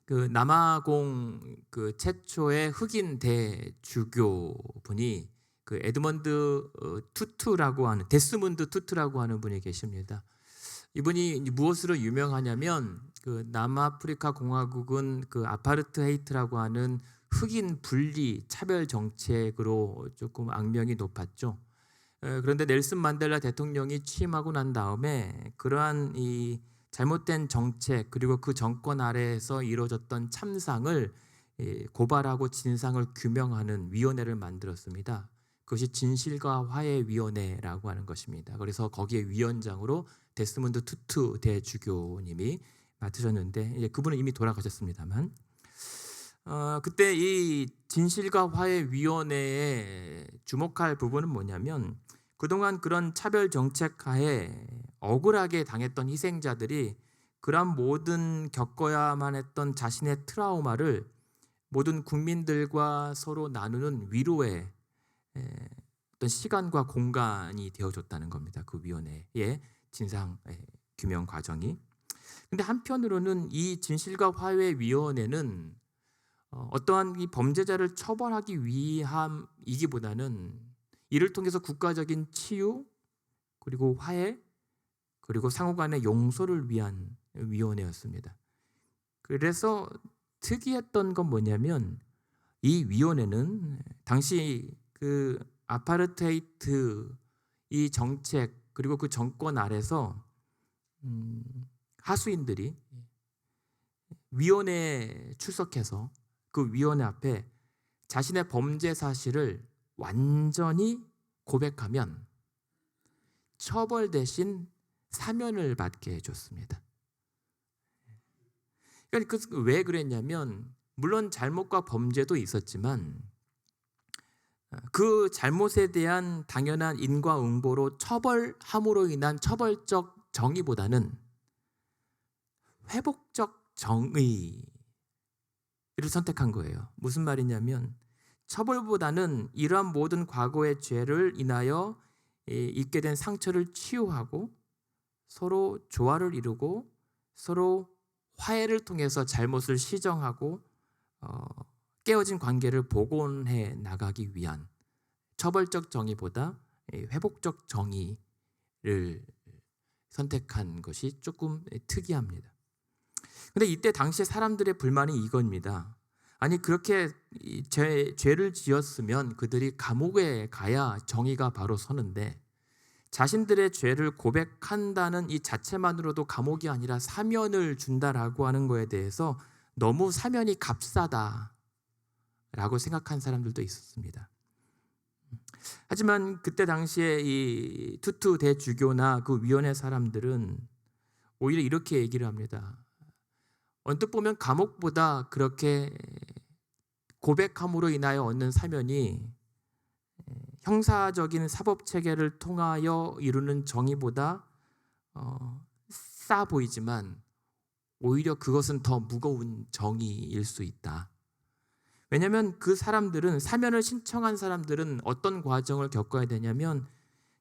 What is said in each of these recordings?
그 남아공 그 최초의 흑인 대주교분이 그 에드먼드 투투라고 하는 데스문드 투투라고 하는 분이 계십니다. 이분이 무엇으로 유명하냐면 그 남아프리카 공화국은 그 아파르트헤이트라고 하는 흑인 분리 차별 정책으로 조금 악명이 높았죠. 그런데 넬슨 만델라 대통령이 취임하고 난 다음에 그러한 이 잘못된 정책 그리고 그 정권 아래에서 이루어졌던 참상을 고발하고 진상을 규명하는 위원회를 만들었습니다. 그것이 진실과 화해위원회라고 하는 것입니다. 그래서 거기에 위원장으로 데스문드 투투 대주교님이 맡으셨는데 그분은 이미 돌아가셨습니다만 그때 이 진실과 화해위원회에 주목할 부분은 뭐냐면 그동안 그런 차별 정책 하에 억울하게 당했던 희생자들이 그런 모든 겪어야만 했던 자신의 트라우마를 모든 국민들과 서로 나누는 위로의 어떤 시간과 공간이 되어줬다는 겁니다. 그 위원회의 진상 규명 과정이. 근데 한편으로는 이 진실과 화해위원회는 어떠한 이 범죄자를 처벌하기 위함이기보다는 이를 통해서 국가적인 치유 그리고 화해 그리고 상호간의 용서를 위한 위원회였습니다. 그래서 특이했던 건 뭐냐면 이 위원회는 당시 그 아파르테이트 이 정책 그리고 그 정권 아래서 하수인들이 위원회에 출석해서 그 위원회 앞에 자신의 범죄 사실을 완전히 고백하면 처벌 대신 사면을 받게 해줬습니다. 그러니까 왜 그랬냐면 물론 잘못과 범죄도 있었지만 그 잘못에 대한 당연한 인과응보로 처벌함으로 인한 처벌적 정의보다는 회복적 정의를 선택한 거예요. 무슨 말이냐면 처벌보다는 이러한 모든 과거의 죄를 인하여 입게 된 상처를 치유하고 서로 조화를 이루고 서로 화해를 통해서 잘못을 시정하고 깨어진 관계를 복원해 나가기 위한 처벌적 정의보다 회복적 정의를 선택한 것이 조금 특이합니다. 근데 이때 당시에 사람들의 불만이 이겁니다. 아니 그렇게 죄를 지었으면 그들이 감옥에 가야 정의가 바로 서는데 자신들의 죄를 고백한다는 이 자체만으로도 감옥이 아니라 사면을 준다라고 하는 거에 대해서 너무 사면이 값싸다라고 생각한 사람들도 있었습니다. 하지만 그때 당시에 이 투투 대주교나 그 위원회 사람들은 오히려 이렇게 얘기를 합니다. 언뜻 보면 감옥보다 그렇게 고백함으로 인하여 얻는 사면이 형사적인 사법체계를 통하여 이루는 정의보다 싸 보이지만 오히려 그것은 더 무거운 정의일 수 있다. 왜냐하면 그 사람들은 사면을 신청한 사람들은 어떤 과정을 겪어야 되냐면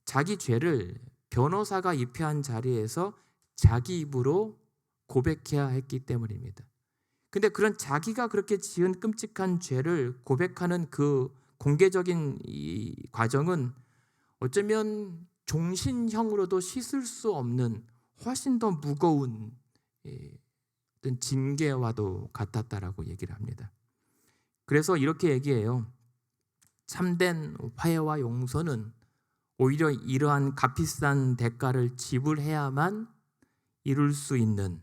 자기 죄를 변호사가 입회한 자리에서 자기 입으로 고백해야 했기 때문입니다. 근데 그런 자기가 그렇게 지은 끔찍한 죄를 고백하는 그 공개적인 이 과정은 어쩌면 종신형으로도 씻을 수 없는 훨씬 더 무거운 어떤 징계와도 같았다라고 얘기를 합니다. 그래서 이렇게 얘기해요. 참된 화해와 용서는 오히려 이러한 값비싼 대가를 지불해야만 이룰 수 있는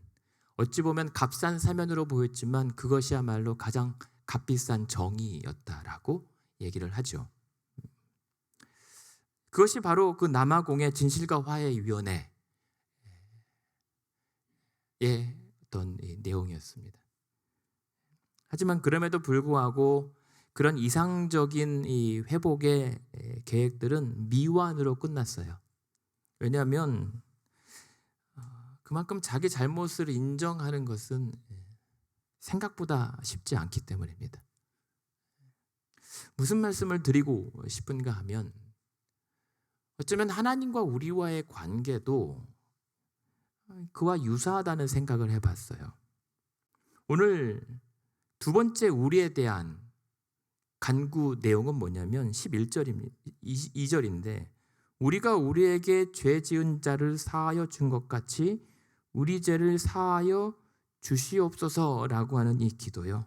어찌 보면 값싼 사면으로 보였지만 그것이야말로 가장 값비싼 정의였다라고 얘기를 하죠. 그것이 바로 그 남아공의 진실과 화해위원회의 어떤 내용이었습니다. 하지만 그럼에도 불구하고 그런 이상적인 이 회복의 계획들은 미완으로 끝났어요. 왜냐하면 그만큼 자기 잘못을 인정하는 것은 생각보다 쉽지 않기 때문입니다. 무슨 말씀을 드리고 싶은가 하면 어쩌면 하나님과 우리와의 관계도 그와 유사하다는 생각을 해봤어요. 오늘 두 번째 우리에 대한 간구 내용은 뭐냐면 11절입니다. 2절인데 우리가 우리에게 죄 지은 자를 사하여 준 것 같이 우리 죄를 사하여 주시옵소서라고 하는 이 기도요.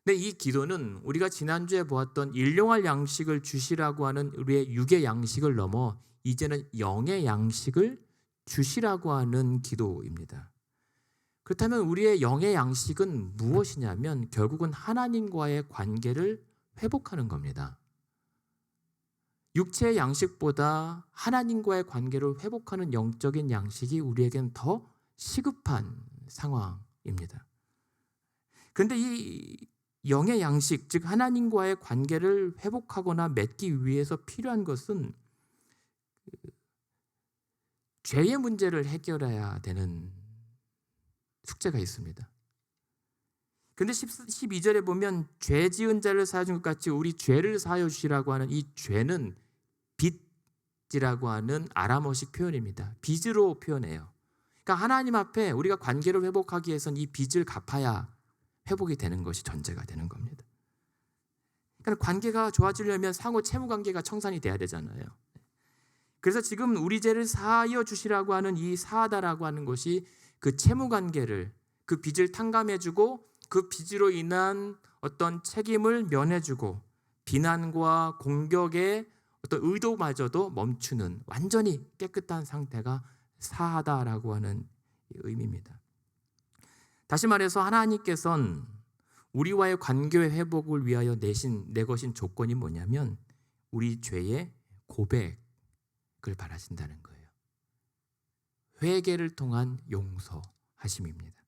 근데 이 기도는 우리가 지난주에 보았던 일용할 양식을 주시라고 하는 우리의 육의 양식을 넘어 이제는 영의 양식을 주시라고 하는 기도입니다. 그렇다면 우리의 영의 양식은 무엇이냐면 결국은 하나님과의 관계를 회복하는 겁니다. 육체의 양식보다 하나님과의 관계를 회복하는 영적인 양식이 우리에겐 더 시급한 상황입니다. 그런데 이 영의 양식, 즉 하나님과의 관계를 회복하거나 맺기 위해서 필요한 것은 죄의 문제를 해결해야 되는 숙제가 있습니다. 근데 12절에 보면 죄 지은 자를 사하여 준 것 같이 우리 죄를 사하여 주시라고 하는 이 죄는 빚이라고 하는 아람어식 표현입니다. 빚으로 표현해요. 그러니까 하나님 앞에 우리가 관계를 회복하기 위해서는 이 빚을 갚아야 회복이 되는 것이 전제가 되는 겁니다. 그러니까 관계가 좋아지려면 상호 채무 관계가 청산이 돼야 되잖아요. 그래서 지금 우리 죄를 사하여 주시라고 하는 이 사하다라고 하는 것이 그 채무 관계를, 그 빚을 탕감해주고 그 빚으로 인한 어떤 책임을 면해주고 비난과 공격의 어떤 의도마저도 멈추는 완전히 깨끗한 상태가 사하다라고 하는 의미입니다. 다시 말해서 하나님께서는 우리와의 관계의 회복을 위하여 내거신 조건이 뭐냐면 우리 죄의 고백을 바라신다는 거예요. 회개를 통한 용서하심입니다.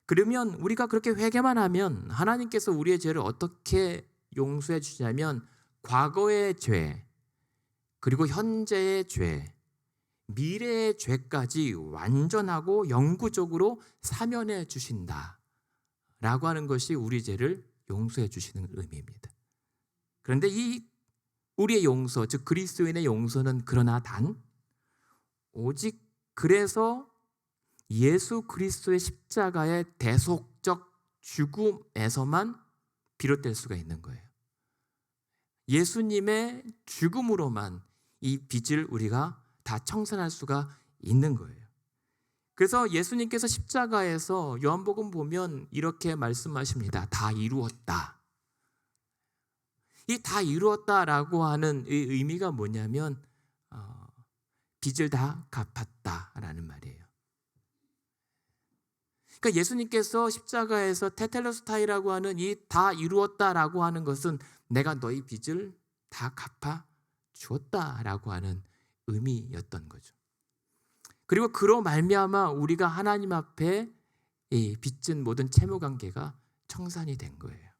그러면 우리가 그렇게 회개만 하면 하나님께서 우리의 죄를 어떻게 용서해 주시냐면 과거의 죄, 그리고 현재의 죄, 미래의 죄까지 완전하고 영구적으로 사면해 주신다 라고 하는 것이 우리 죄를 용서해 주시는 의미입니다. 그런데 이 우리의 용서, 즉 그리스도인의 용서는 그러나 단 오직 그래서 예수 그리스도의 십자가의 대속적 죽음에서만 비롯될 수가 있는 거예요. 예수님의 죽음으로만 이 빚을 우리가 다 청산할 수가 있는 거예요. 그래서 예수님께서 십자가에서 요한복음 보면 이렇게 말씀하십니다. 다 이루었다. 이 다 이루었다라고 하는 이 의미가 뭐냐면 빚을 다 갚았다라는 말이에요. 그러니까 예수님께서 십자가에서 테텔로스타이라고 하는 이 다 이루었다라고 하는 것은 내가 너희 빚을 다 갚아 주었다라고 하는 의미였던 거죠. 그리고 그로 말미암아 우리가 하나님 앞에 이 빚진 모든 채무 관계가 청산이 된 거예요.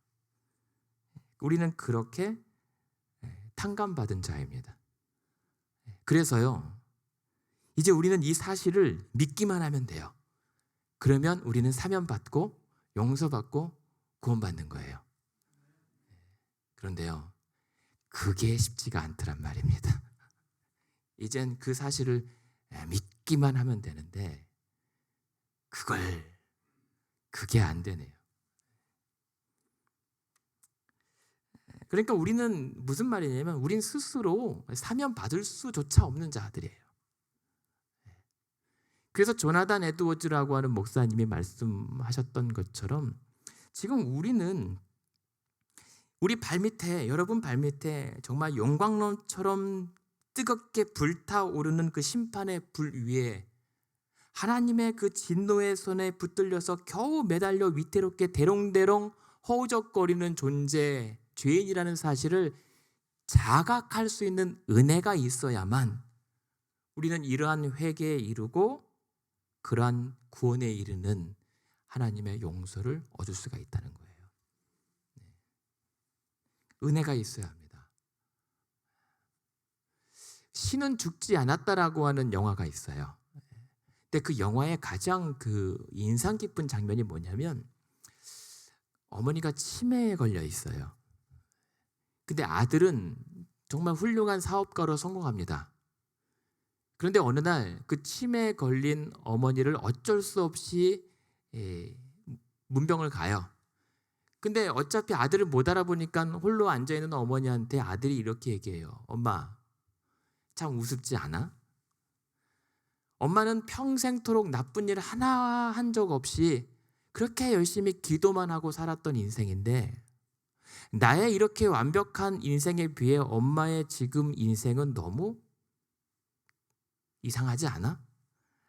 우리는 그렇게 탕감받은 자입니다. 그래서요, 이제 우리는 이 사실을 믿기만 하면 돼요. 그러면 우리는 사면받고 용서받고 구원받는 거예요. 그런데요, 그게 쉽지가 않더란 말입니다. 이젠 그 사실을 믿기만 하면 되는데 그게 안 되네요. 그러니까 우리는 무슨 말이냐면 우린 스스로 사면받을 수조차 없는 자들이에요. 그래서 조나단 에드워즈라고 하는 목사님이 말씀하셨던 것처럼 지금 우리는 우리 발밑에, 여러분 발밑에 정말 용광로처럼 뜨겁게 불타오르는 그 심판의 불 위에 하나님의 그 진노의 손에 붙들려서 겨우 매달려 위태롭게 대롱대롱 허우적거리는 존재, 죄인이라는 사실을 자각할 수 있는 은혜가 있어야만 우리는 이러한 회개에 이르고 그러한 구원에 이르는 하나님의 용서를 얻을 수가 있다는 거예요. 은혜가 있어야 합니다. 신은 죽지 않았다라고 하는 영화가 있어요. 근데 그 영화의 가장 그 인상 깊은 장면이 뭐냐면 어머니가 치매에 걸려 있어요. 근데 아들은 정말 훌륭한 사업가로 성공합니다. 그런데 어느 날 그 치매에 걸린 어머니를 어쩔 수 없이 문병을 가요. 근데 어차피 아들을 못 알아보니까 홀로 앉아있는 어머니한테 아들이 이렇게 얘기해요. 엄마, 참 우습지 않아? 엄마는 평생토록 나쁜 일 하나 한 적 없이 그렇게 열심히 기도만 하고 살았던 인생인데 나의 이렇게 완벽한 인생에 비해 엄마의 지금 인생은 너무 이상하지 않아?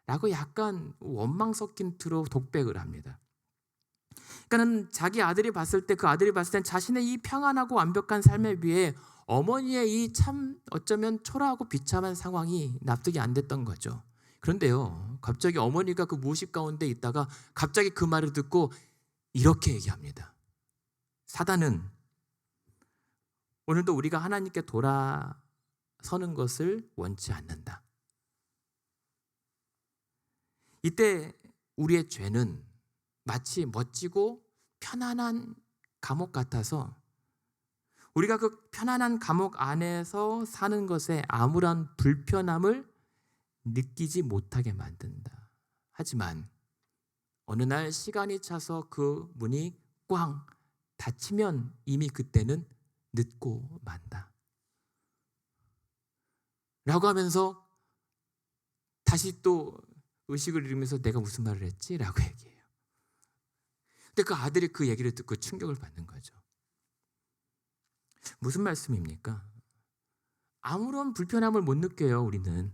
라고 약간 원망 섞인 투로 독백을 합니다. 그러니까는 자기 아들이 봤을 때 그 아들이 봤을 땐 자신의 이 평안하고 완벽한 삶에 비해 어머니의 이 참 어쩌면 초라하고 비참한 상황이 납득이 안 됐던 거죠. 그런데요, 갑자기 어머니가 그 무의식 가운데 있다가 갑자기 그 말을 듣고 이렇게 얘기합니다. 사단은 오늘도 우리가 하나님께 돌아서는 것을 원치 않는다. 이때 우리의 죄는 마치 멋지고 편안한 감옥 같아서 우리가 그 편안한 감옥 안에서 사는 것에 아무런 불편함을 느끼지 못하게 만든다. 하지만 어느 날 시간이 차서 그 문이 꽝 닫히면 이미 그때는 늦고 만다. 라고 하면서 다시 또 의식을 잃으면서 내가 무슨 말을 했지? 라고 얘기해요. 근데 그 아들이 그 얘기를 듣고 충격을 받는 거죠. 무슨 말씀입니까? 아무런 불편함을 못 느껴요, 우리는.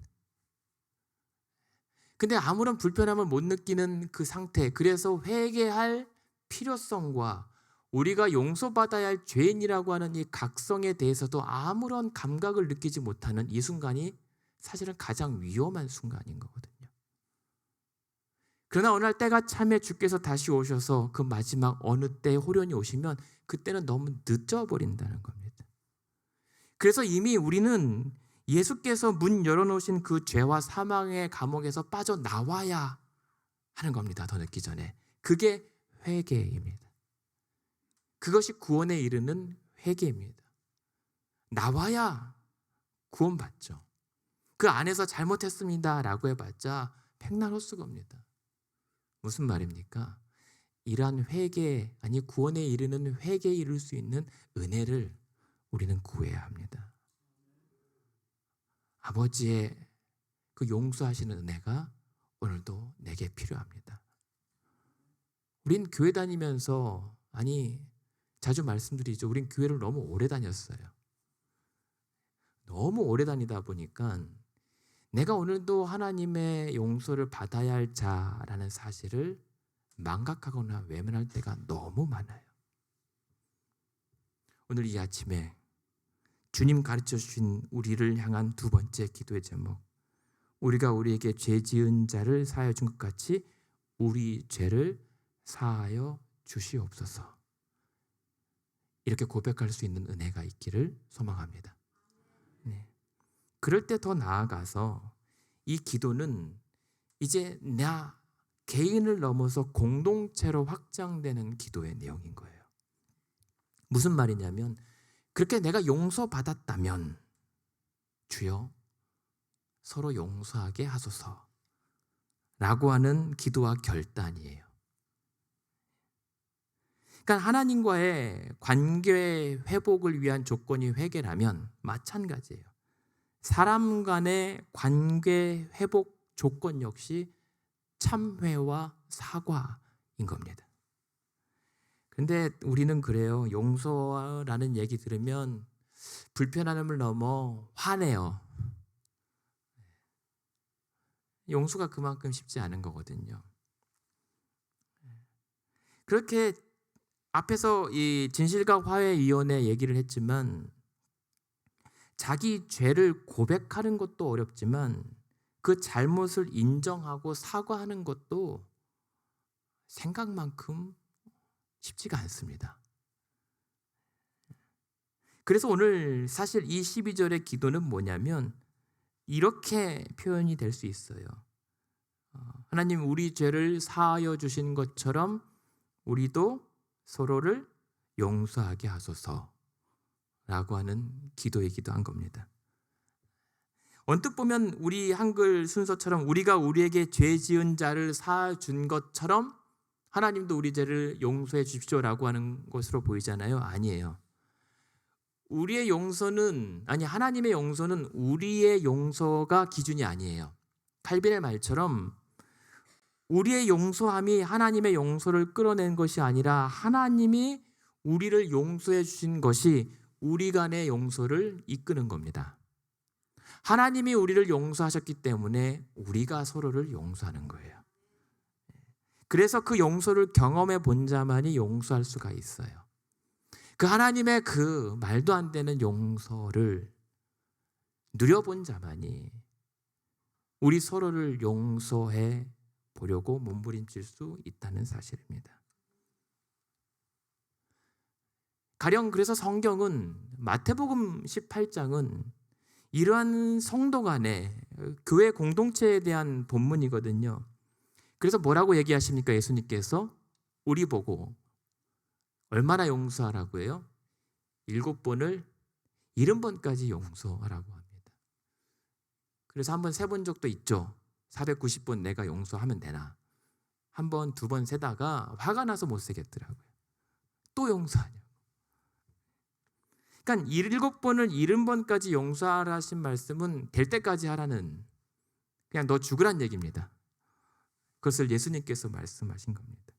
근데 아무런 불편함을 못 느끼는 그 상태, 그래서 회개할 필요성과 우리가 용서받아야 할 죄인이라고 하는 이 각성에 대해서도 아무런 감각을 느끼지 못하는 이 순간이 사실은 가장 위험한 순간인 거거든요. 그러나 어느 날 때가 차면 주께서 다시 오셔서 그 마지막 어느 때 호련히 오시면 그때는 너무 늦어버린다는 겁니다. 그래서 이미 우리는 예수께서 문 열어놓으신 그 죄와 사망의 감옥에서 빠져나와야 하는 겁니다. 더 늦기 전에. 그게 회개입니다. 그것이 구원에 이르는 회개입니다. 나와야 구원받죠. 그 안에서 잘못했습니다 라고 해봤자 백날 헛수고입니다. 무슨 말입니까? 이러한 회개, 아니 구원에 이르는 회개에 이룰 수 있는 은혜를 우리는 구해야 합니다. 아버지의 그 용서하시는 은혜가 오늘도 내게 필요합니다. 우린 교회 다니면서, 아니 자주 말씀드리죠. 우린 교회를 너무 오래 다녔어요. 너무 오래 다니다 보니까 내가 오늘도 하나님의 용서를 받아야 할 자라는 사실을 망각하거나 외면할 때가 너무 많아요. 오늘 이 아침에 주님 가르쳐 주신 우리를 향한 두 번째 기도의 제목, 우리가 우리에게 죄 지은 자를 사하여 준 것 같이 우리 죄를 사하여 주시옵소서. 이렇게 고백할 수 있는 은혜가 있기를 소망합니다. 네. 그럴 때 더 나아가서 이 기도는 이제 나 개인을 넘어서 공동체로 확장되는 기도의 내용인 거예요. 무슨 말이냐면 그렇게 내가 용서받았다면 주여 서로 용서하게 하소서 라고 하는 기도와 결단이에요. 그러니까 하나님과의 관계 회복을 위한 조건이 회개라면 마찬가지예요. 사람 간의 관계 회복 조건 역시 참회와 사과인 겁니다. 그런데 우리는 그래요. 용서라는 얘기 들으면 불편함을 넘어 화내요. 용서가 그만큼 쉽지 않은 거거든요. 그렇게 앞에서 이 진실과 화해위원회 얘기를 했지만 자기 죄를 고백하는 것도 어렵지만 그 잘못을 인정하고 사과하는 것도 생각만큼 쉽지가 않습니다. 그래서 오늘 사실 이 12절의 기도는 뭐냐면 이렇게 표현이 될 수 있어요. 하나님 우리 죄를 사하여 주신 것처럼 우리도 서로를 용서하게 하소서 라고 하는 기도에 기도한 겁니다. 언뜻 보면 우리 한글 순서처럼 우리가 우리에게 죄 지은 자를 사준 것처럼 하나님도 우리 죄를 용서해 주십시오라고 하는 것으로 보이잖아요. 아니에요. 하나님의 용서는 우리의 용서가 기준이 아니에요. 칼빈의 말처럼 우리의 용서함이 하나님의 용서를 끌어낸 것이 아니라 하나님이 우리를 용서해 주신 것이 우리 간의 용서를 이끄는 겁니다. 하나님이 우리를 용서하셨기 때문에 우리가 서로를 용서하는 거예요. 그래서 그 용서를 경험해 본 자만이 용서할 수가 있어요. 그 하나님의 그 말도 안 되는 용서를 누려본 자만이 우리 서로를 용서해 보려고 몸부림칠 수 있다는 사실입니다. 가령 그래서 성경은 마태복음 18장은 이러한 성도 간의 교회 공동체에 대한 본문이거든요. 그래서 뭐라고 얘기하십니까? 예수님께서 우리 보고 얼마나 용서하라고 해요? 7번을 70번까지 용서하라고 합니다. 그래서 한번 세본 적도 있죠. 490번 내가 용서하면 되나? 한 번, 두 번 세다가 화가 나서 못 세겠더라고요. 또 용서하냐고. 그러니까 7번을 70번까지 용서하라 하신 말씀은 될 때까지 하라는, 그냥 너 죽으란 얘기입니다. 그것을 예수님께서 말씀하신 겁니다.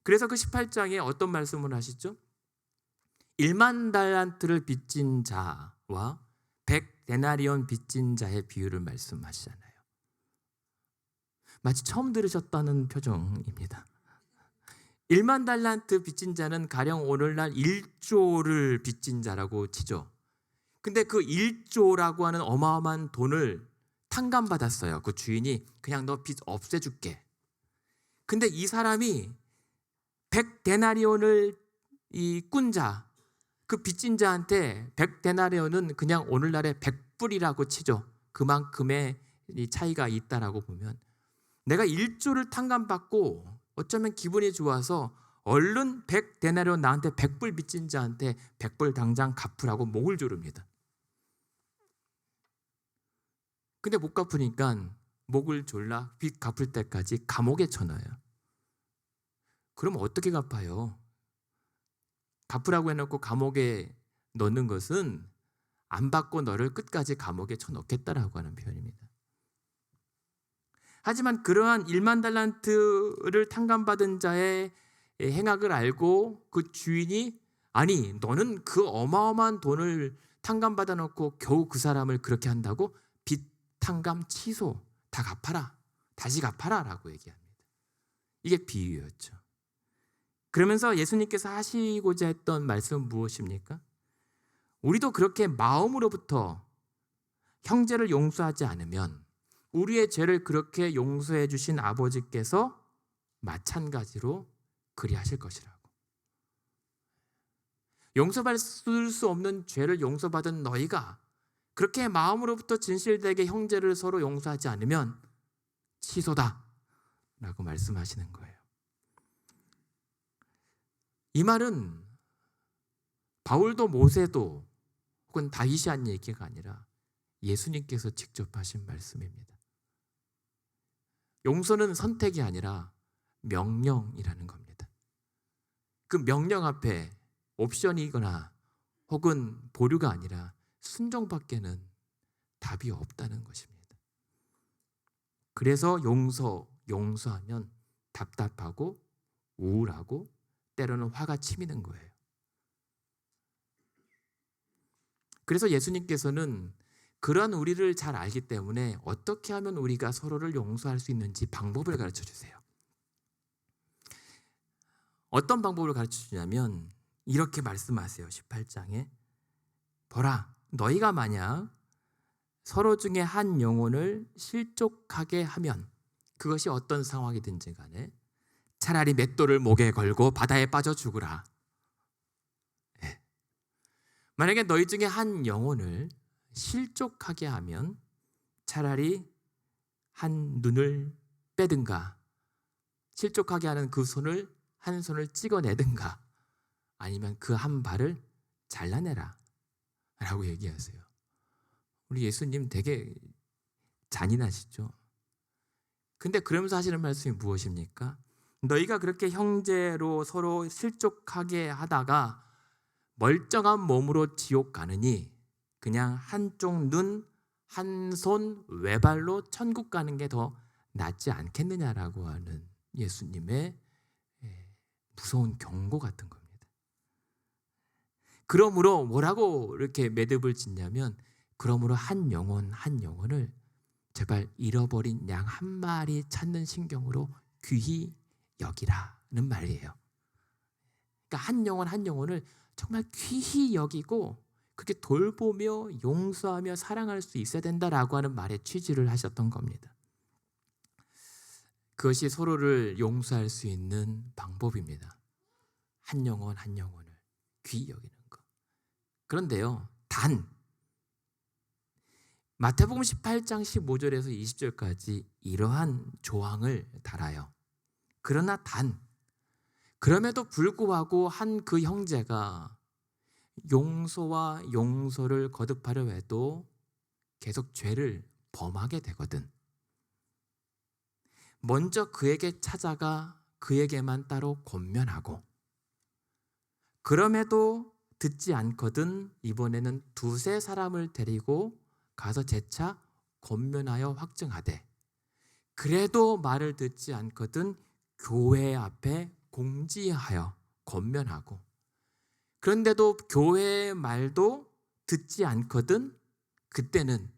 그래서 그 18장에 어떤 말씀을 하시죠? 1만 달란트를 빚진 자와 100데나리온 빚진 자의 비유를 말씀하시잖아요. 마치 처음 들으셨다는 표정입니다. 1만 달란트 빚진 자는 가령 오늘날 1조를 빚진 자라고 치죠. 근데 그 1조라고 하는 어마어마한 돈을 탕감받았어요. 그 주인이 그냥 너 빚 없애줄게. 근데 이 사람이 100데나리온을 꾼 자, 그 빚진 자한테 100데나리온은 그냥 오늘날의 100불이라고 치죠. 그만큼의 이 차이가 있다라고 보면 내가 1조를 탕감받고 어쩌면 기분이 좋아서 얼른 100데나리온 나한테 100불 빚진 자한테 100불 당장 갚으라고 목을 조릅니다. 근데 못 갚으니까 목을 졸라 빚 갚을 때까지 감옥에 쳐넣어요. 그럼 어떻게 갚아요? 갚으라고 해놓고 감옥에 넣는 것은 안 받고 너를 끝까지 감옥에 쳐넣겠다라고 하는 표현입니다. 하지만 그러한 1만 달란트를 탕감받은 자의 행악을 알고 그 주인이 아니 너는 그 어마어마한 돈을 탕감받아 놓고 겨우 그 사람을 그렇게 한다고? 빚 탕감 취소 다 갚아라, 다시 갚아라 라고 얘기합니다. 이게 비유였죠. 그러면서 예수님께서 하시고자 했던 말씀은 무엇입니까? 우리도 그렇게 마음으로부터 형제를 용서하지 않으면 우리의 죄를 그렇게 용서해 주신 아버지께서 마찬가지로 그리하실 것이라고. 용서받을 수 없는 죄를 용서받은 너희가 그렇게 마음으로부터 진실되게 형제를 서로 용서하지 않으면 취소다 라고 말씀하시는 거예요. 이 말은 바울도 모세도 혹은 다윗이 한 얘기가 아니라 예수님께서 직접 하신 말씀입니다. 용서는 선택이 아니라 명령이라는 겁니다. 그 명령 앞에 옵션이거나 혹은 보류가 아니라 순종밖에는 답이 없다는 것입니다. 그래서 용서하면 답답하고 우울하고 때로는 화가 치미는 거예요. 그래서 예수님께서는 그러한 우리를 잘 알기 때문에 어떻게 하면 우리가 서로를 용서할 수 있는지 방법을 가르쳐 주세요. 어떤 방법을 가르쳐 주냐면 이렇게 말씀하세요. 18장에 보라, 너희가 만약 서로 중에 한 영혼을 실족하게 하면 그것이 어떤 상황이든지 간에 차라리 맷돌을 목에 걸고 바다에 빠져 죽으라. 네. 만약에 너희 중에 한 영혼을 실족하게 하면 차라리 한 눈을 빼든가 실족하게 하는 그 한 손을 찍어내든가 아니면 그 한 발을 잘라내라 라고 얘기하세요. 우리 예수님 되게 잔인하시죠? 근데 그러면서 하시는 말씀이 무엇입니까? 너희가 그렇게 형제로 서로 실족하게 하다가 멀쩡한 몸으로 지옥 가느니 그냥 한쪽 눈, 한 손 외발로 천국 가는 게 더 낫지 않겠느냐라고 하는 예수님의 무서운 경고 같은 겁니다. 그러므로 뭐라고 이렇게 매듭을 짓냐면, 그러므로 한 영혼을 제발 잃어버린 양 한 마리 찾는 심경으로 귀히 여기라는 말이에요. 그러니까 한 영혼을 정말 귀히 여기고 그렇게 돌보며 용서하며 사랑할 수 있어야 된다라고 하는 말의 취지를 하셨던 겁니다. 그것이 서로를 용서할 수 있는 방법입니다. 한 영혼을 귀히 여기는 것. 그런데요, 단 마태복음 18장 15절에서 20절까지 이러한 조항을 달아요. 그러나 그럼에도 불구하고 한 그 형제가 용서와 용서를 거듭하려 해도 계속 죄를 범하게 되거든, 먼저 그에게 찾아가 그에게만 따로 권면하고, 그럼에도 듣지 않거든 이번에는 두세 사람을 데리고 가서 재차 권면하여 확증하되, 그래도 말을 듣지 않거든 교회 앞에 공지하여 권면하고, 그런데도 교회의 말도 듣지 않거든 그때는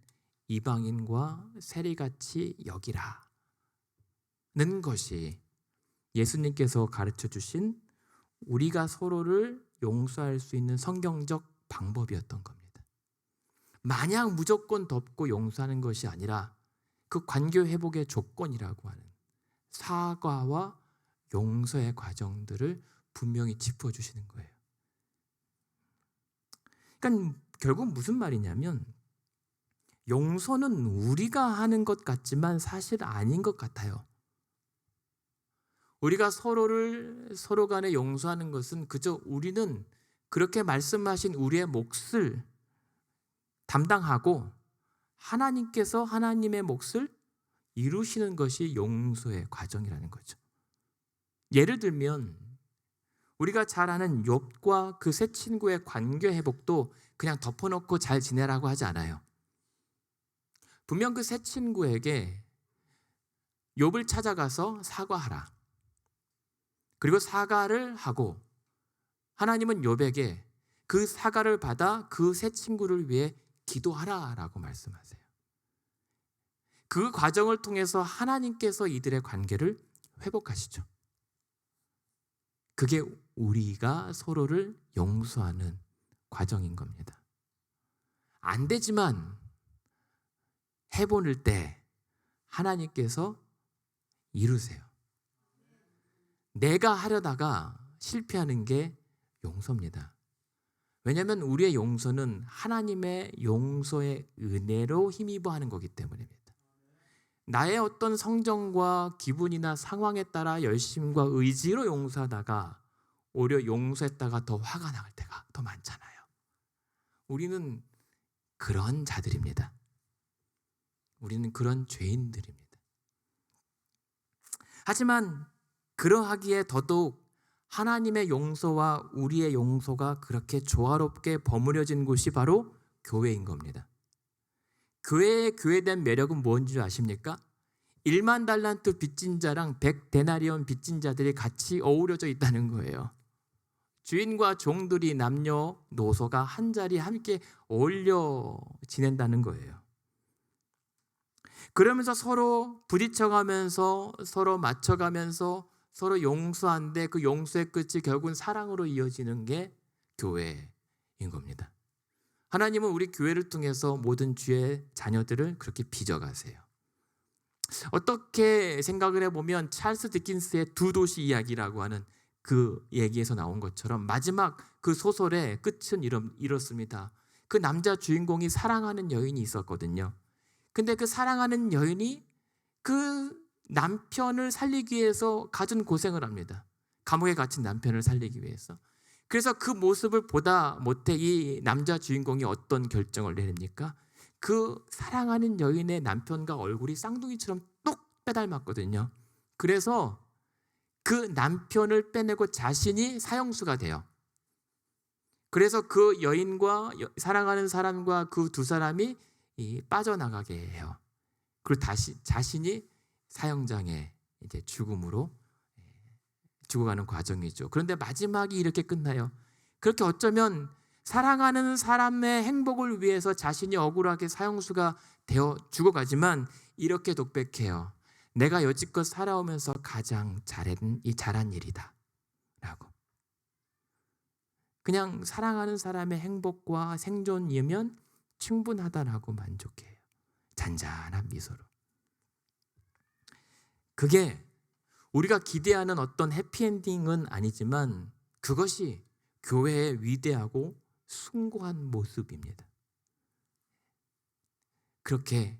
이방인과 세리같이 여기라는 것이 예수님께서 가르쳐 주신 우리가 서로를 용서할 수 있는 성경적 방법이었던 겁니다. 마냥 무조건 덮고 용서하는 것이 아니라 그 관계 회복의 조건이라고 하는 사과와 용서의 과정들을 분명히 짚어주시는 거예요. 그러니까 결국 무슨 말이냐면, 용서는 우리가 하는 것 같지만 사실 아닌 것 같아요. 우리가 서로 간에 용서하는 것은 그저 우리는 그렇게 말씀하신 우리의 몫을 담당하고 하나님께서 하나님의 몫을 이루시는 것이 용서의 과정이라는 거죠. 예를 들면 우리가 잘 아는 욥과 그 세 친구의 관계 회복도 그냥 덮어놓고 잘 지내라고 하지 않아요. 분명 그 세 친구에게 욥을 찾아가서 사과하라, 그리고 사과를 하고 하나님은 욥에게 그 사과를 받아 그 세 친구를 위해 기도하라라고 말씀하세요. 그 과정을 통해서 하나님께서 이들의 관계를 회복하시죠. 그게 우리가 서로를 용서하는 과정인 겁니다. 안 되지만 해보는 때 하나님께서 이루세요. 내가 하려다가 실패하는 게 용서입니다. 왜냐하면 우리의 용서는 하나님의 용서의 은혜로 힘입어 하는 거기 때문입니다. 나의 어떤 성정과 기분이나 상황에 따라 열심과 의지로 용서하다가 오히려 용서했다가 더 화가 나갈 때가 더 많잖아요. 우리는 그런 자들입니다. 우리는 그런 죄인들입니다. 하지만 그러하기에 더더욱 하나님의 용서와 우리의 용서가 그렇게 조화롭게 버무려진 곳이 바로 교회인 겁니다. 교회의 교회된 매력은 뭔지 아십니까? 1만 달란트 빚진 자랑 100데나리온 빚진 자들이 같이 어우러져 있다는 거예요. 주인과 종들이 남녀노소가 한 자리에 함께 어울려 지낸다는 거예요. 그러면서 서로 부딪혀가면서 서로 맞춰가면서 서로 용서하는데 그 용서의 끝이 결국은 사랑으로 이어지는 게 교회인 겁니다. 하나님은 우리 교회를 통해서 모든 주의 자녀들을 그렇게 빚어가세요. 어떻게 생각을 해보면 찰스 디킨스의 두 도시 이야기라고 하는 그 얘기에서 나온 것처럼 마지막 그 소설의 끝은 이렇습니다. 그 남자 주인공이 사랑하는 여인이 있었거든요. 근데 그 사랑하는 여인이 그 남편을 살리기 위해서 갖은 고생을 합니다. 감옥에 갇힌 남편을 살리기 위해서. 그래서 그 모습을 보다 못해 이 남자 주인공이 어떤 결정을 내립니까? 그 사랑하는 여인의 남편과 얼굴이 쌍둥이처럼 똑 빼닮았거든요. 그래서 그 남편을 빼내고 자신이 사형수가 돼요. 그래서 그 여인과 사랑하는 사람과 그 두 사람이 빠져나가게 해요. 그리고 다시 자신이 사형장에 이제 죽음으로 죽어가는 과정이죠. 그런데 마지막이 이렇게 끝나요. 그렇게 어쩌면 사랑하는 사람의 행복을 위해서 자신이 억울하게 사형수가 되어 죽어가지만 이렇게 독백해요. 내가 여지껏 살아오면서 가장 잘한 일이다 라고. 그냥 사랑하는 사람의 행복과 생존이면 충분하다라고 만족해요. 잔잔한 미소로. 그게 우리가 기대하는 어떤 해피엔딩은 아니지만 그것이 교회의 위대하고 숭고한 모습입니다. 그렇게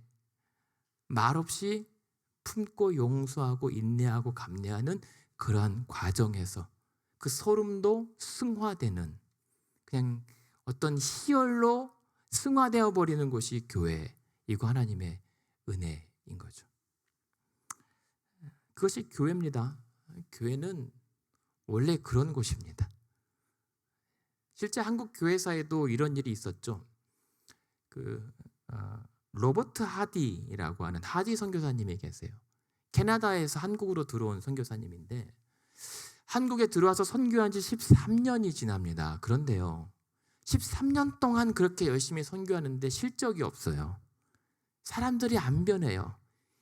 말없이 품고 용서하고 인내하고 감내하는 그러한 과정에서 그 소름도 승화되는, 그냥 어떤 희열로 승화되어 버리는 곳이 교회이고 하나님의 은혜인 거죠. 그것이 교회입니다. 교회는 원래 그런 곳입니다. 실제 한국 교회사에도 이런 일이 있었죠. 로버트 하디라고 하는 하디 선교사님이 계세요. 캐나다에서 한국으로 들어온 선교사님인데 한국에 들어와서 선교한 지 13년이 지납니다. 그런데요, 13년 동안 그렇게 열심히 선교하는데 실적이 없어요. 사람들이 안 변해요.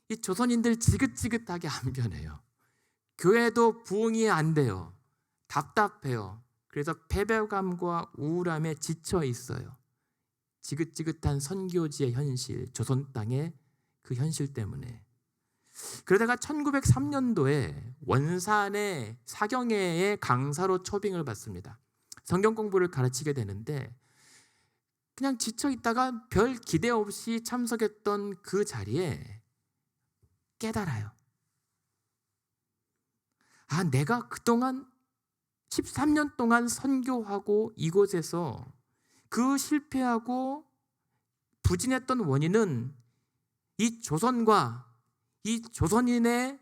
이 조선인들 지긋지긋하게 안 변해요. 교회도 부흥이 안 돼요. 답답해요. 그래서 패배감과 우울함에 지쳐 있어요. 지긋지긋한 선교지의 현실, 조선 땅의 그 현실 때문에. 그러다가 1903년도에 원산의 사경회의 강사로 초빙을 받습니다. 성경 공부를 가르치게 되는데 그냥 지쳐 있다가 별 기대 없이 참석했던 그 자리에 깨달아요. 내가 그동안 13년 동안 선교하고 이곳에서 그 실패하고 부진했던 원인은 이 조선과 이 조선인의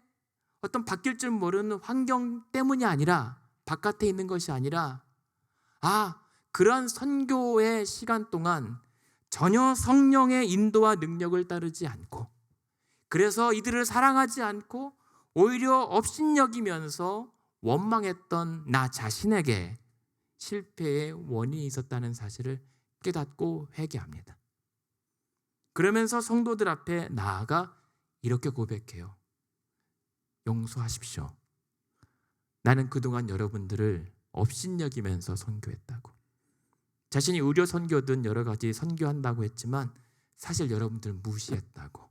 어떤 바뀔 줄 모르는 환경 때문이 아니라, 바깥에 있는 것이 아니라, 그러한 선교의 시간 동안 전혀 성령의 인도와 능력을 따르지 않고, 그래서 이들을 사랑하지 않고 오히려 업신여기면서 원망했던 나 자신에게 실패의 원인이 있었다는 사실을 깨닫고 회개합니다. 그러면서 성도들 앞에 나아가 이렇게 고백해요. 용서하십시오. 나는 그동안 여러분들을 업신여기면서 선교했다고. 자신이 의료 선교든 여러 가지 선교한다고 했지만 사실 여러분들을 무시했다고.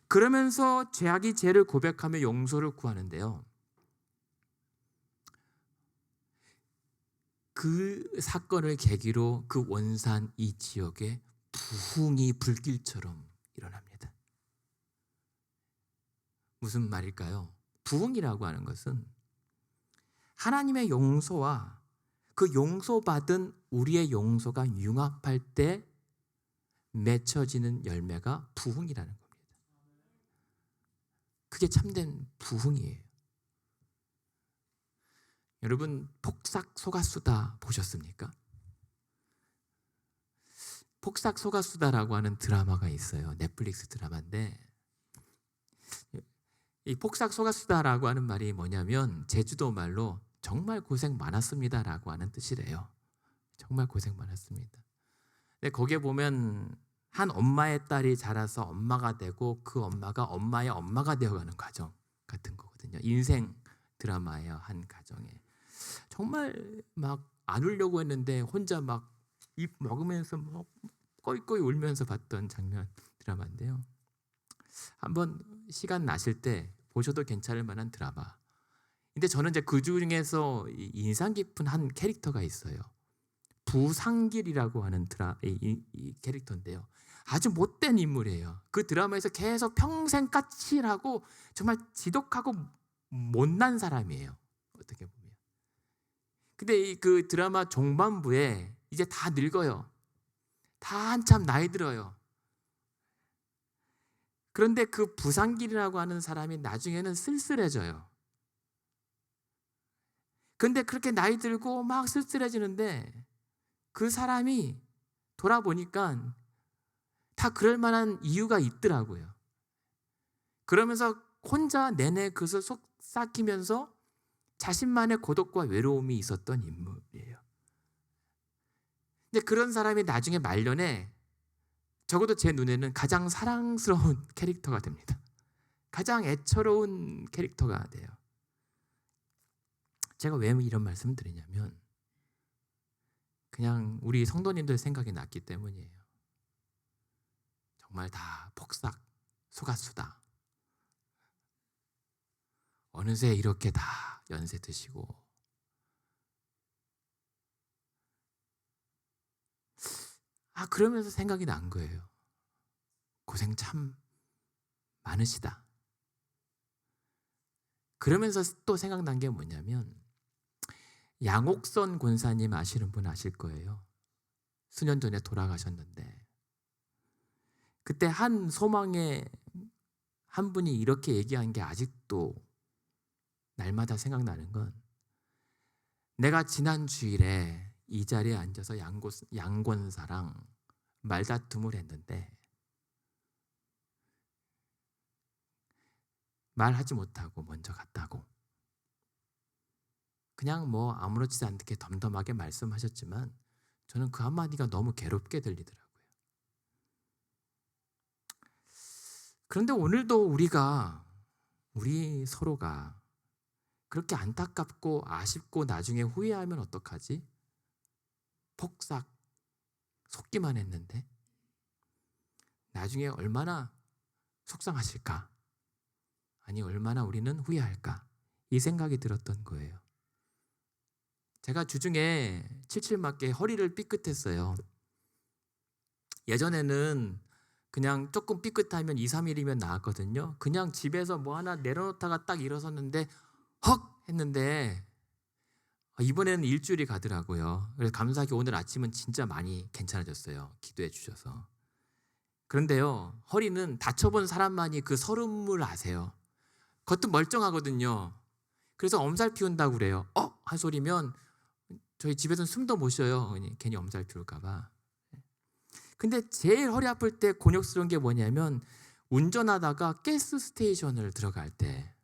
그러면서 자기 죄를 고백하며 용서를 구하는데요, 그 사건을 계기로 그 원산 이 지역에 부흥이 불길처럼 일어납니다. 무슨 말일까요? 부흥이라고 하는 것은 하나님의 용서와 그 용서받은 우리의 용서가 융합할 때 맺혀지는 열매가 부흥이라는 겁니다. 그게 참된 부흥이에요. 여러분, 폭삭 속았수다 보셨습니까? 폭삭 속았수다라고 하는 드라마가 있어요. 넷플릭스 드라마인데, 이 폭삭 속았수다라고 하는 말이 뭐냐면 제주도 말로 정말 고생 많았습니다라고 하는 뜻이래요. 정말 고생 많았습니다. 근데 거기에 보면 한 엄마의 딸이 자라서 엄마가 되고 그 엄마가 엄마의 엄마가 되어가는 과정 같은 거거든요. 인생 드라마예요. 한 가정에. 정말 막 안 울려고 했는데 혼자 막 입 먹으면서 막 꺼이꺼이 울면서 봤던 장면 드라마인데요. 한번 시간 나실 때 보셔도 괜찮을 만한 드라마. 근데 저는 이제 그 중에서 인상 깊은 한 캐릭터가 있어요. 부상길이라고 하는 이 캐릭터인데요. 아주 못된 인물이에요. 그 드라마에서 계속 평생 까칠하고 정말 지독하고 못난 사람이에요. 어떻게 보면. 근데 그 드라마 종반부에 이제 다 늙어요. 다 한참 나이 들어요. 그런데 그 부상길이라고 하는 사람이 나중에는 쓸쓸해져요. 근데 그렇게 나이 들고 막 쓸쓸해지는데 그 사람이 돌아보니까 다 그럴 만한 이유가 있더라고요. 그러면서 혼자 내내 그것을 속삭이면서 자신만의 고독과 외로움이 있었던 인물이에요. 근데 그런 사람이 나중에 말년에 적어도 제 눈에는 가장 사랑스러운 캐릭터가 됩니다. 가장 애처로운 캐릭터가 돼요. 제가 왜 이런 말씀을 드리냐면 그냥 우리 성도님들 생각이 났기 때문이에요. 정말 다 폭삭 속았수다. 어느새 이렇게 다 연세 드시고 그러면서 생각이 난 거예요. 고생 참 많으시다. 그러면서 또 생각난 게 뭐냐면 양옥선 권사님 아시는 분 아실 거예요. 수년 전에 돌아가셨는데 그때 한 소망의 한 분이 이렇게 얘기한 게 아직도 날마다 생각나는 건 내가 지난 주일에 이 자리에 앉아서 양권사랑 말다툼을 했는데 말하지 못하고 먼저 갔다고. 그냥 뭐 아무렇지 않게 덤덤하게 말씀하셨지만 저는 그 한마디가 너무 괴롭게 들리더라고요. 그런데 오늘도 우리 서로가 그렇게 안타깝고 아쉽고 나중에 후회하면 어떡하지? 폭삭 속기만 했는데 나중에 얼마나 속상하실까? 아니 얼마나 우리는 후회할까? 이 생각이 들었던 거예요. 제가 주중에 칠칠맞게 허리를 삐끗했어요. 예전에는 그냥 조금 삐끗하면 2, 3일이면 나았거든요. 그냥 집에서 뭐 하나 내려놓다가 딱 일어섰는데 헉! 했는데 이번에는 일주일이 가더라고요. 그래서 감사하게 오늘 아침은 진짜 많이 괜찮아졌어요. 기도해 주셔서. 그런데요, 허리는 다쳐본 사람만이 그 서름을 아세요. 겉은 멀쩡하거든요. 그래서 엄살 피운다고 그래요. 한 소리면 저희 집에서는 숨도 못 쉬어요. 괜히 엄살 피울까 봐. 근데 제일 허리 아플 때 곤욕스러운 게 뭐냐면 운전하다가 가스 스테이션을 들어갈 때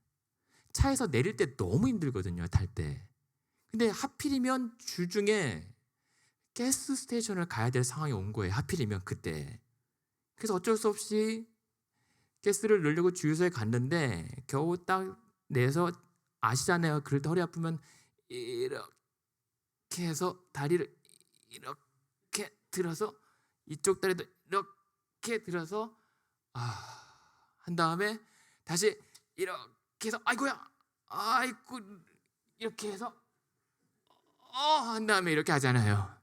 차에서 내릴 때 너무 힘들거든요. 탈 때. 근데 하필이면 주중에 가스 스테이션을 가야 될 상황이 온 거예요. 하필이면 그때. 그래서 어쩔 수 없이 가스를 넣으려고 주유소에 갔는데 겨우 딱 내서 아시잖아요. 그럴 때 허리 아프면 이렇게 해서 다리를 이렇게 들어서 이쪽 다리도 이렇게 들어서 한 다음에 다시 이렇게 해서 아이고 이렇게 해서 한 다음에 이렇게 하잖아요.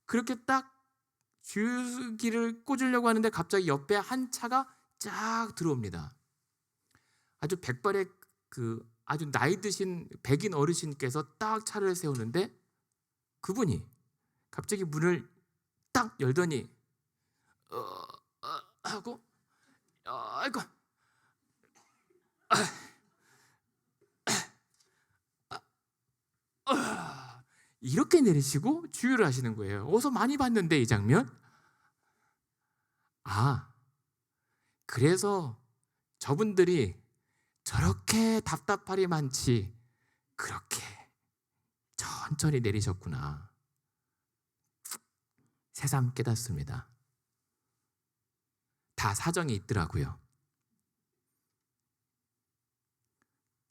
그렇게 딱 주유기를 꽂으려고 하는데 갑자기 옆에 한 차가 쫙 들어옵니다. 아주 백발의 아주 나이 드신 백인 어르신께서 딱 차를 세우는데 그분이 갑자기 문을 딱 열더니 하고 아이고 이렇게 내리시고 주유를 하시는 거예요. 어디서 많이 봤는데 이 장면? 그래서 저분들이 저렇게 답답할이 많지 그렇게 천천히 내리셨구나. 새삼 깨닫습니다. 다 사정이 있더라고요.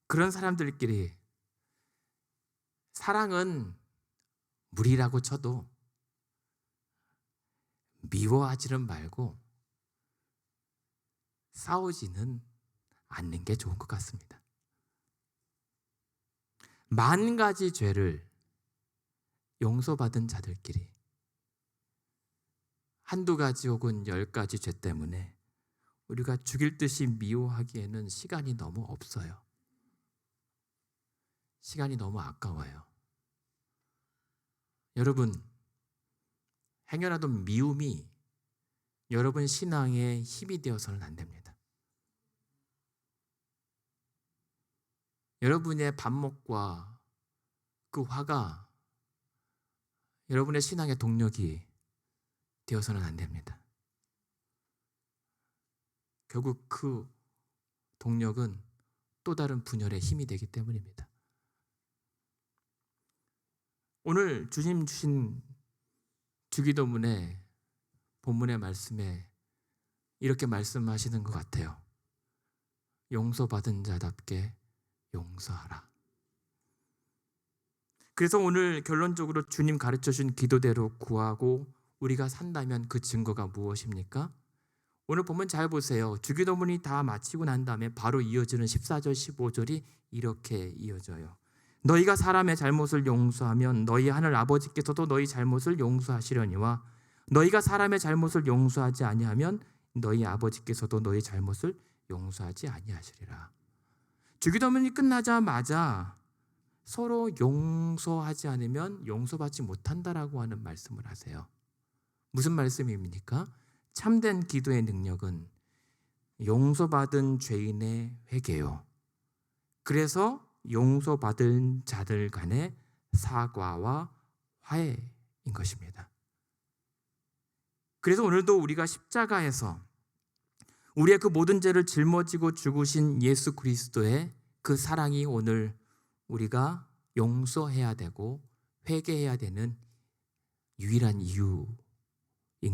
그런 사람들끼리 사랑은 무리라고 쳐도 미워하지는 말고 싸우지는 않는 게 좋은 것 같습니다. 만 가지 죄를 용서받은 자들끼리 한두 가지 혹은 10가지 죄 때문에 우리가 죽일 듯이 미워하기에는 시간이 너무 없어요. 시간이 너무 아까워요. 여러분, 행여라도 미움이 여러분 신앙의 힘이 되어서는 안 됩니다. 여러분의 반목과 그 화가 여러분의 신앙의 동력이 되어서는 안 됩니다. 결국 그 동력은 또 다른 분열의 힘이 되기 때문입니다. 오늘 주님 주신 주기도문의 본문의 말씀에 이렇게 말씀하시는 것 같아요. 용서받은 자답게 용서하라. 그래서 오늘 결론적으로 주님 가르쳐 준 기도대로 구하고 우리가 산다면 그 증거가 무엇입니까? 오늘 보면 잘 보세요. 주기도문이 다 마치고 난 다음에 바로 이어지는 14절 15절이 이렇게 이어져요. 너희가 사람의 잘못을 용서하면 너희 하늘 아버지께서도 너희 잘못을 용서하시려니와 너희가 사람의 잘못을 용서하지 아니하면 너희 아버지께서도 너희 잘못을 용서하지 아니하시리라. 주기도문이 끝나자마자 서로 용서하지 않으면 용서받지 못한다라고 하는 말씀을 하세요. 무슨 말씀입니까? 참된 기도의 능력은 용서받은 죄인의 회개요. 그래서 용서받은 자들 간의 사과와 화해인 것입니다. 그래서 오늘도 우리가 십자가에서 우리의 그 모든 죄를 짊어지고 죽으신 예수 그리스도의 그 사랑이 오늘 우리가 용서해야 되고 회개해야 되는 유일한 이유인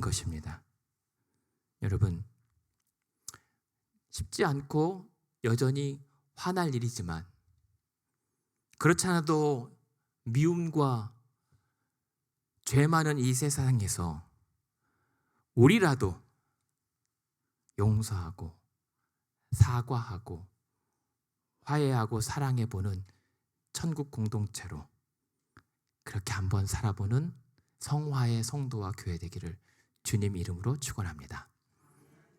것입니다. 여러분, 쉽지 않고 여전히 화날 일이지만 그렇지 않아도 미움과 죄 많은 이 세상에서 우리라도 용서하고 사과하고 화해하고 사랑해보는 천국 공동체로 그렇게 한번 살아보는 성화의 성도와 교회 되기를 주님 이름으로 축원합니다.